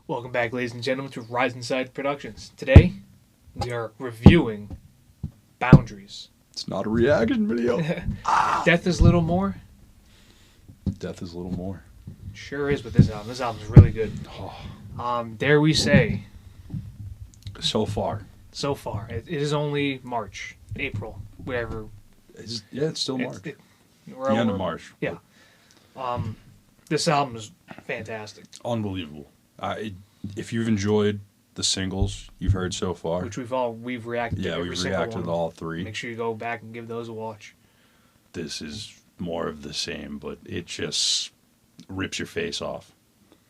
Welcome back, ladies and gentlemen, to Rise Inside Productions. Today, we are reviewing Boundaries. It's not a reaction video. Death is Little More? Death is a little more. Sure is with this album. This album is really good. Oh. Dare we say, So far. so far, it is only March, April, whatever. It's still March. We're The end over- of March. Yeah. This album is fantastic, Unbelievable. If you've enjoyed the singles you've heard so far, which we've reacted to. yeah, every we've single reacted to one. all three. Make sure you go back and give those a watch. This is more of the same, but it just rips your face off.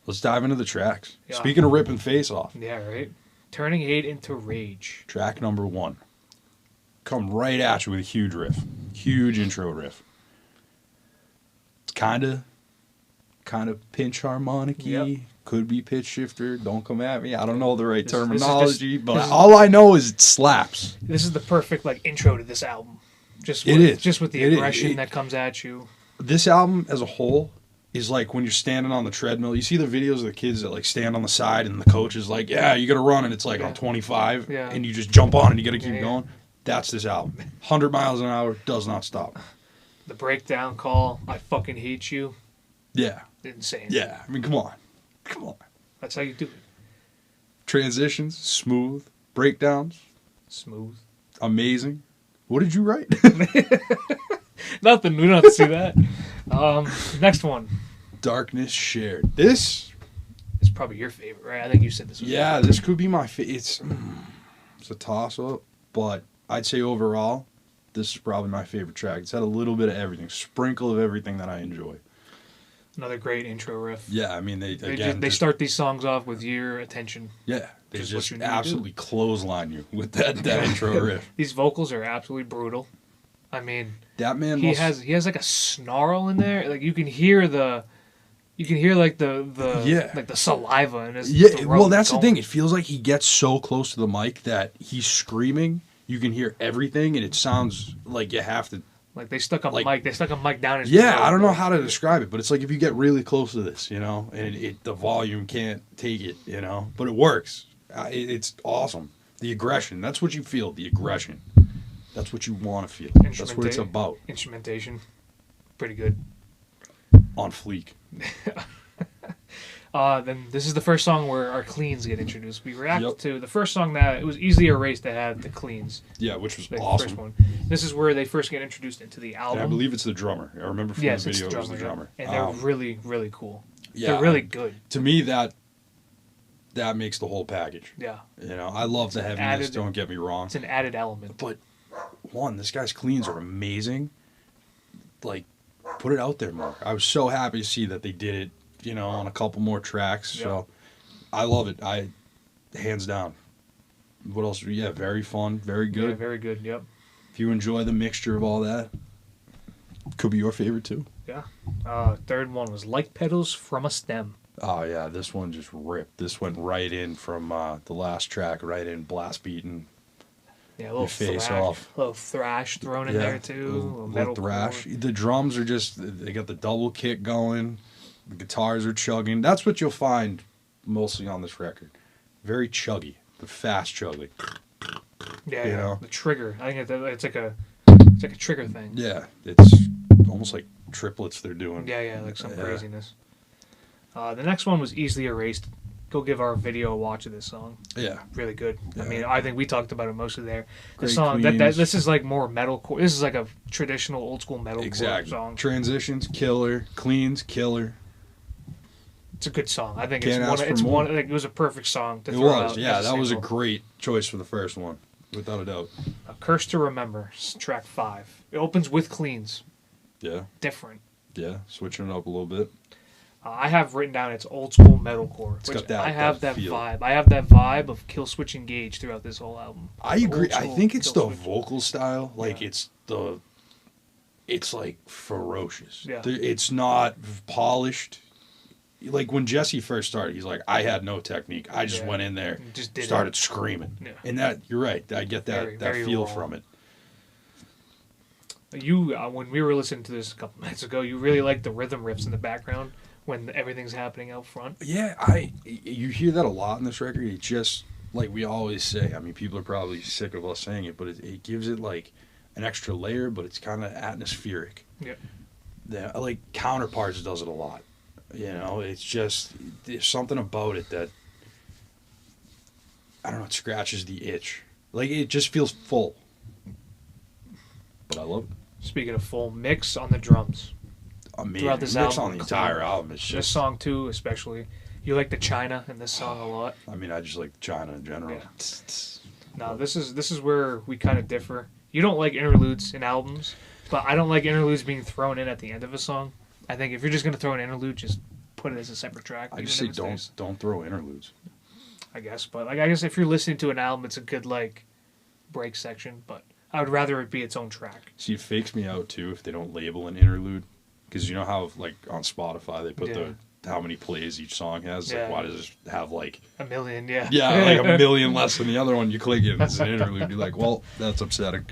Let's dive into the tracks. Yeah. Speaking of ripping face off, Yeah, right? Turning hate into rage. track number 1. Come right at you with a huge riff. Huge intro riff. It's kind of pinch harmonic-y. Yep. Could be pitch shifter. Don't come at me. I don't know the right This is terminology, just- but this is- all I know is it slaps. This is the perfect intro to this album. Just It with, is. just with the It is. aggression that comes at you. This album as a whole is like when you're standing on the treadmill. You see the videos of the kids that stand on the side and the coach is like, yeah, you got to run, and it's Yeah. on 25 Yeah. and you just jump on and you got to keep Yeah. going. That's this album. 100 miles an hour, does not stop. The breakdown call, I fucking hate you. Yeah. Insane. Yeah. I mean, come on. Come on. That's how you do it. Transitions, smooth. Breakdowns, Smooth. amazing. What did you write? Nothing. We don't have to see that. Next one Darkness Shared. This, is probably your favorite, right? I think you said this was yeah, this could be my favorite. It's a toss-up, but I'd say overall, this is probably my favorite track. It's had a little bit of everything, sprinkle of everything that I enjoy. another great intro riff. Yeah, I mean, They start these songs off with your attention. Yeah, they Just what just you need to do. absolutely clothesline you with that intro riff. These vocals are absolutely brutal. I mean, That man he must, has like a snarl in there. Like you can hear the Yeah. like the saliva in his yeah. throat Well, that's the going. thing. It feels like he gets so close to the mic that he's screaming. You can hear everything, and it sounds like you have to. Like they stuck a like- mic. They stuck a mic down his Yeah, throat. I don't know how to describe it, but it's like if you get really close to this, and the volume can't take it, but it works. It's awesome. The aggression, that's what you feel, the aggression. That's what you want to feel. That's what it's about. Instrumentation, pretty good. On fleek. Then this is the first song where our cleans get introduced. We reacted Yep. to the first song that it was easily erased that had the cleans. Yeah, which was The awesome. first one. This is where they first get introduced into the And album. I believe it's the drummer. I remember from yes, the it's video the it was drummer. the drummer. And they're really, really cool. yeah, They're really good. to me, that makes the whole package. Yeah. I love the heaviness, added- don't get me wrong. It's an added element. But, this guy's cleans are amazing. Put it out there more. I was so happy to see that they did it, on a couple more tracks. Yeah. So, I love it. Hands down. What else? Yeah, very fun, very good. Yeah, very good. Yep. If you enjoy the mixture of all that, could be your favorite too. Yeah. Third one was Like Petals from a Stem. Oh yeah, this one just ripped. This went right in from the last track, right in blast beating. Yeah, a little face thrash, off. A little thrash thrown in there too. A metal thrash. chord. The drums are they got the double kick going. The guitars are chugging. That's what you'll find mostly on this record. Very chuggy, the fast chuggy. Yeah, you yeah. know? The trigger. I think it's like a trigger thing. Yeah, it's almost like triplets they're doing. Yeah, like some Yeah. craziness. The next one was Easily Erased. Go give our video a watch of this song. Yeah. Really good. Yeah. I mean, I think we talked about it mostly there. The Great song Queens. this is like more metalcore. This is like a traditional old school metalcore Exactly. song. Transitions, killer. Cleans, killer. It's a good song. I think Can't ask for it's more. one. Like, it was a perfect song to It throw was. out. Yeah, as that was a single. great choice for the first one, without a doubt. Curse to Remember, track 5. It opens with cleans. Yeah. Different. Yeah, switching it up a little bit. I have written down it's old school metalcore. It's which got that- I have that that feel. vibe. I have that vibe of Kill Switch Engage throughout this whole album. I agree. Old I school think it's the Kill Switch. vocal style. Like Yeah. it's like ferocious. Yeah. It's not polished. Like when Jesse first started, he's like, I had no technique. I just Yeah. went in there, Just did started it. screaming. Yeah. And that, you're right. I get that, Very, that very feel raw. from it. You when we were listening to this a couple nights ago, you really liked the rhythm riffs in the background when everything's happening out front. Yeah, you hear that a lot in this record. It just, like we always say, I mean, people are probably sick of us saying it, but it gives it like an extra layer, but it's kind of atmospheric. Yeah. Like Counterparts does it a lot. You know, it's just, there's something about it that, I don't know, it scratches the itch. Like, it just feels full. But I love it. Speaking of full, mix on the drums. I mean, Throughout this mix album, on the entire album. It's This just, song too, especially. You like the China in this song a lot. I mean, I just like China in general. Yeah. No, this is where we kind of differ. You don't like interludes in albums, but I don't like interludes being thrown in at the end of a song. I think if you're just gonna throw an interlude, just put it as a separate track. I just say don't throw interludes. I guess, but like I guess if you're listening to an album, it's a good like break section. But I would rather it be its own track. See, it fakes me out too if they don't label an interlude, because you know how like on Spotify they put how many plays each song has. Yeah. Like, why does it have like A million, yeah. yeah, like a million less than the other one? You click it and it's an interlude. You're like, well, that's upsetting.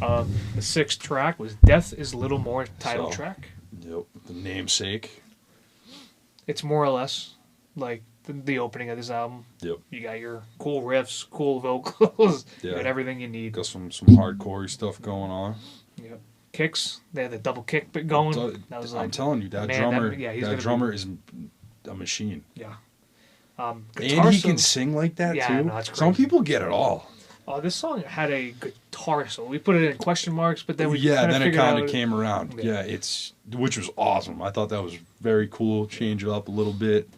The sixth track was "Death Is Little More" title track. Yep, the namesake. It's more or less like the opening of this album. Yep. You got your cool riffs, cool vocals, Yeah. you got everything you need. Got some hardcore stuff going on. Yep. Kicks, they had the double kick bit going. That was like, I'm telling you, that man, drummer, that drummer is a machine. Yeah. And he can sing like that too. No, that's crazy. Some people get it all. Oh, this song had a guitar solo. We put it in question marks, but then we then it kind of out came around. Yeah, which was awesome. I thought that was very cool. Change it up a little bit,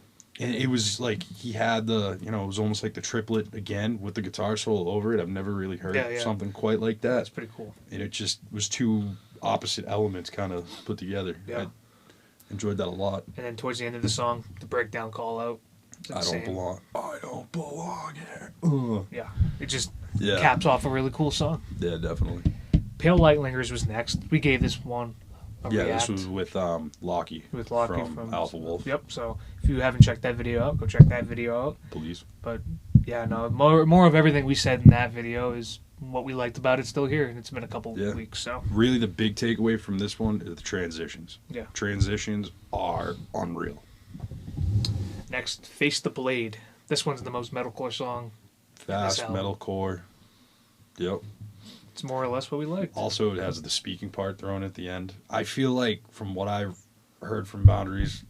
and it was like he had the, it was almost like the triplet again with the guitar solo over it. I've never really heard something quite like that. That's pretty cool. And it just was two opposite elements kind of put together. Yeah. I enjoyed that a lot. And then towards the end of the song, the breakdown call out. I don't belong here. Yeah, it just caps off a really cool song. Yeah, definitely. Pale Light Lingers was next. We gave this one a react. This was with Lockie. With Lockie from Alpha Wolf. Yep, so if you haven't checked that video out, go check that video out. Please. But yeah, no, more of everything we said in that video is what we liked about it still here, and it's been a couple weeks. So really the big takeaway from this one is the transitions. Yeah. Transitions are unreal. Next, Face the Blade. This one's the most metalcore song. Fast metalcore. Yep. It's more or less what we liked. Also, it has the speaking part thrown at the end. I feel like, from what I've heard from Boundaries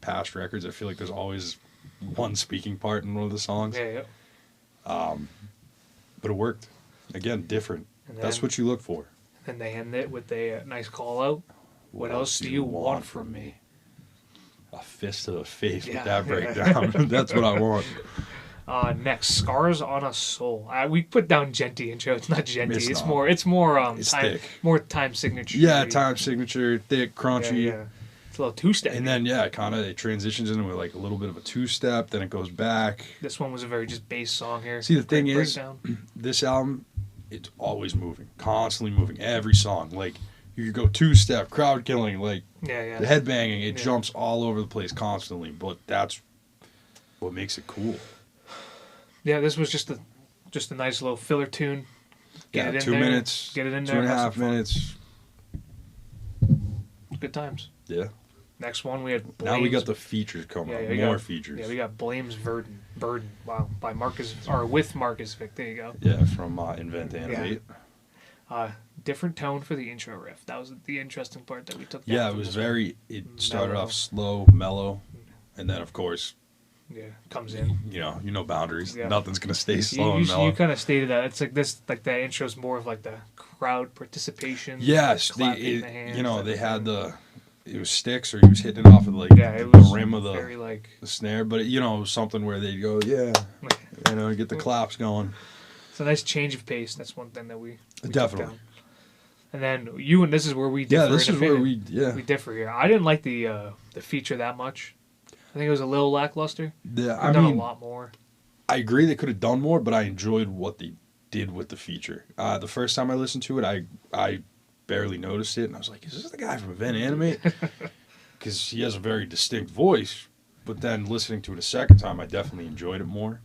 past records, I feel like there's always one speaking part in one of the songs. Yeah. But it worked. Again, different. That's what you look for. And they end it with a nice call out. What else do you want from me? A fist to the face with that breakdown. That's what I want. Next, Scars on a Soul. We put down Genty intro. It's not Genty. It's more it's time, thick. more time signature. Yeah, time signature, thick, crunchy. Yeah. It's a little two-step. And then it transitions into like a little bit of a two-step. Then it goes back. This one was a very just bass song here. See, the thing is, this album, it's always moving, constantly moving. Every song, like you could go two-step, crowd killing, like the headbanging. It jumps all over the place constantly. But that's what makes it cool. Yeah, this was just a nice little filler tune. Get it in 2 there, minutes. Get it in there. 2.5 minutes. Good times. Yeah. Next one we had. Now we got the features coming up. More features. Yeah, we got Blame's Burden. Wow, by Marcus with Marcus Vick. There you go. Yeah, from Invent Animate. Different tone for the intro riff. That was the interesting part that we took. Yeah, it was very. It started off slow, mellow, and then of course. Yeah, comes in. You know Boundaries. Yeah. Nothing's gonna stay slow and mellow. You kind of stated that it's like this, like that intro's more of like the crowd participation. Yes, they had it was sticks or he was hitting it off of like the rim of the snare, but something where they'd go get the claps going. It's a nice change of pace. That's one thing that we definitely. And then this is where we differ. Yeah, this is where we differ here. I didn't like the feature that much. I think it was a little lackluster. Yeah, I mean, done a lot more. I agree they could have done more, but I enjoyed what they did with the feature. The first time I listened to it, I barely noticed it, and I was like, "Is this the guy from Event Animate?" Because he has a very distinct voice. But then listening to it a second time, I definitely enjoyed it more.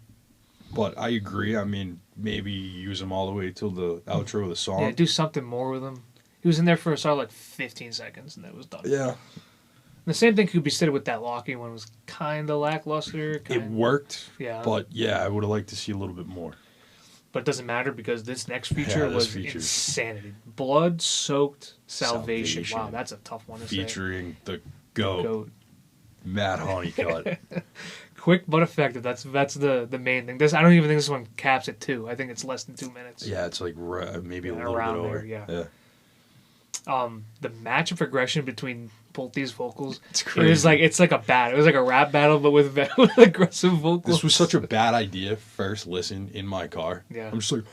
But I agree. I mean, maybe use him all the way till the outro of the song. Yeah, do something more with him. He was in there for a solid like 15 seconds, and that was done. Yeah. The same thing could be said with that Locking one. Was kind of lackluster. It worked, Yeah. but yeah, I would have liked to see a little bit more. But it doesn't matter because this next feature this was feature. insanity. Blood-soaked salvation. Wow, that's a tough one to say. Featuring the GOAT. Matt Honeycutt. Quick but effective. That's the main thing. I don't even think this one caps at 2. I think it's less than 2 minutes. Yeah, it's like maybe a little bit around over. there. Yeah. The match of aggression between both these vocals. It's crazy. It's like a battle. It was like a rap battle, but with aggressive vocals. This was such a bad idea. First listen in my car. Yeah. I'm just like,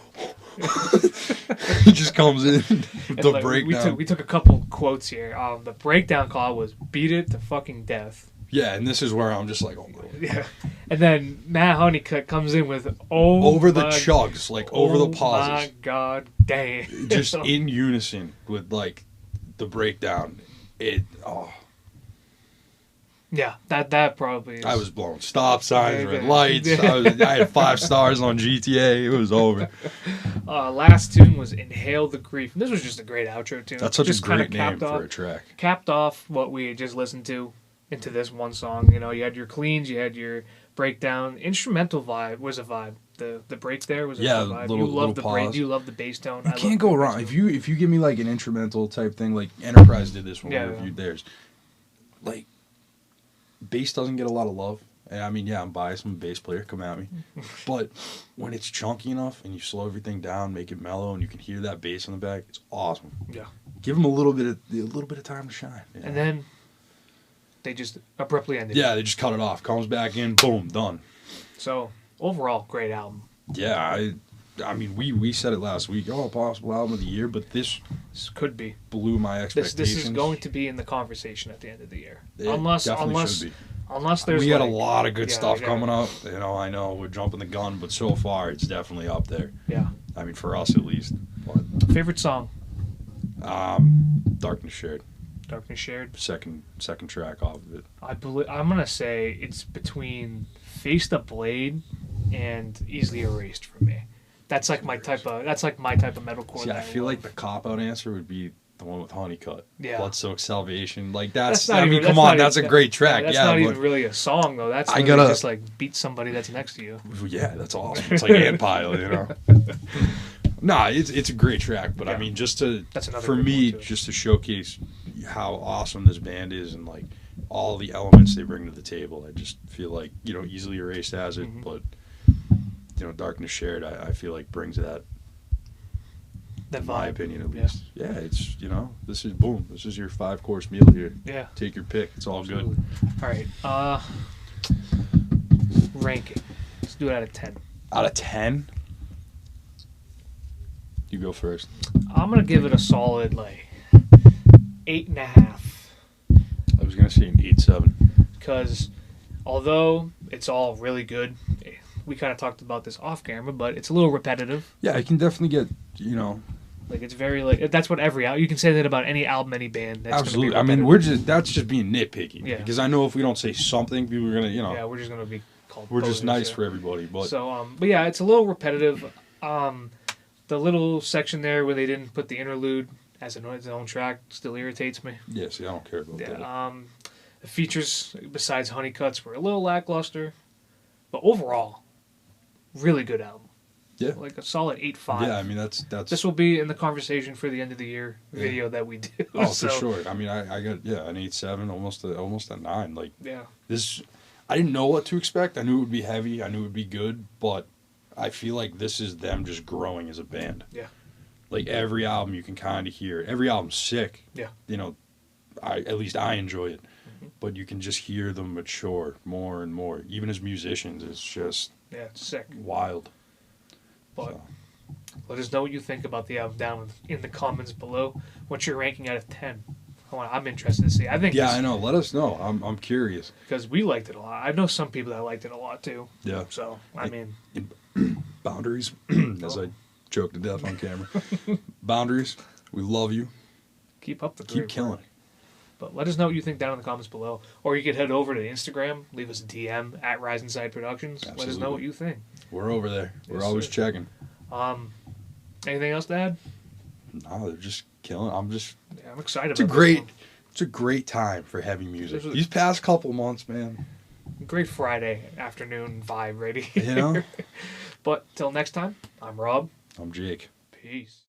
he just comes in. The like, breakdown. We took a couple quotes here. The breakdown call was "beat it to fucking death." Yeah, and this is where I'm just like, oh my. Yeah. And then Matt Honeycutt comes in with over the chugs, like over the pauses. Oh my god damn. Just in unison with like the breakdown. Yeah, that probably is. I was blowing stop signs, red lights. I had 5 stars on GTA. It was over. Last tune was Inhale the Grief. This was just a great outro tune. That's such just a great name for a track. Capped off what we had just listened to into this one song. You know, you had your cleans, you had your breakdown. Instrumental vibe was a vibe. The break there was a vibe. You love the break. You love the bass tone. You can't go wrong. If you give me like an instrumental type thing, like Enterprise did this when we reviewed theirs. Like, bass doesn't get a lot of love. And I mean, yeah, I'm biased. I'm a bass player. Come at me. But when it's chunky enough and you slow everything down, make it mellow, and you can hear that bass in the back, it's awesome. Yeah. Give them a little bit of time to shine. You know? And then they just abruptly ended. Yeah, they just cut it off. Comes back in, boom, done. So overall, great album. Yeah, I mean, we said it last week. Oh, possible album of the year, but this could be blew my expectations. This is going to be in the conversation at the end of the year, it unless there's we got a lot of good stuff coming up. You know, I know we're jumping the gun, but so far it's definitely up there. Yeah, I mean, for us at least. But, favorite song? Darkness Shared. Darkness Shared. Second track off of it. I'm gonna say it's between Face the Blade and Easily Erased for me. That's like my type of metalcore. Yeah, I feel like the cop-out answer would be the one with Honeycutt. Yeah. Bloodsoaked Salvation. Like that's not even, come on, that's a great track. That's not even really a song though. That's just like beat somebody that's next to you. Yeah, that's awesome. It's like Ant Pile, you know. Nah, it's a great track, but I mean, just to showcase how awesome this band is and like all the elements they bring to the table. I just feel like, you know, Easily Erased has it, but you know, Darkness Shared, I feel like brings that. In my opinion, at least. Yeah, it's, you know, this is your 5-course meal here. Yeah. Take your pick. It's all Absolutely. Good. All right. Ranking. Let's do it out of 10. Out of 10? You go first. I'm gonna give it a solid 8.5. I was gonna say an 8.7. Because although it's all really good, we kind of talked about this off camera, but it's a little repetitive. Yeah, I can definitely get, you know. Like it's very that's what every album. You can say that about any album, any band. That's absolutely. I mean, that's just being nitpicky. Yeah. Because I know if we don't say something, people are gonna, you know. Yeah, we're just gonna be called. We're just nice for everybody, but. So, but yeah, it's a little repetitive. The little section there where they didn't put the interlude as its own track still irritates me. Yeah, see, I don't care about that. The features besides Honeycutt's were a little lackluster, but overall, really good album. Yeah, like a solid 8.5. Yeah, I mean that's. This will be in the conversation for the end of the year video that we do. Oh, so. For sure. I mean, I got an 8.7, almost a 9. Like this, I didn't know what to expect. I knew it would be heavy. I knew it would be good, but I feel like this is them just growing as a band. Yeah. Like every album you can kind of hear. Every album's sick. Yeah. You know, at least I enjoy it, but you can just hear them mature more and more. Even as musicians, it's just it's sick, wild. But let us know what you think about the album down in the comments below. What's your ranking out of 10? I'm interested to see. I think. Yeah, I know. Let us know. I'm curious because we liked it a lot. I know some people that liked it a lot too. Yeah. So I mean, boundaries, as I choked to death on camera. Boundaries. We love you. Keep up the keep killing it. But let us know what you think down in the comments below, or you could head over to Instagram, leave us a DM at Rise Inside Productions. Absolutely. Let us know what you think. We're over there. We're always checking. Anything else to add? No, they're just killing. I'm excited. It's It's a great time for heavy music. These past couple months, man. Great Friday afternoon vibe right here. You know? But till next time, I'm Rob. I'm Jake. Peace.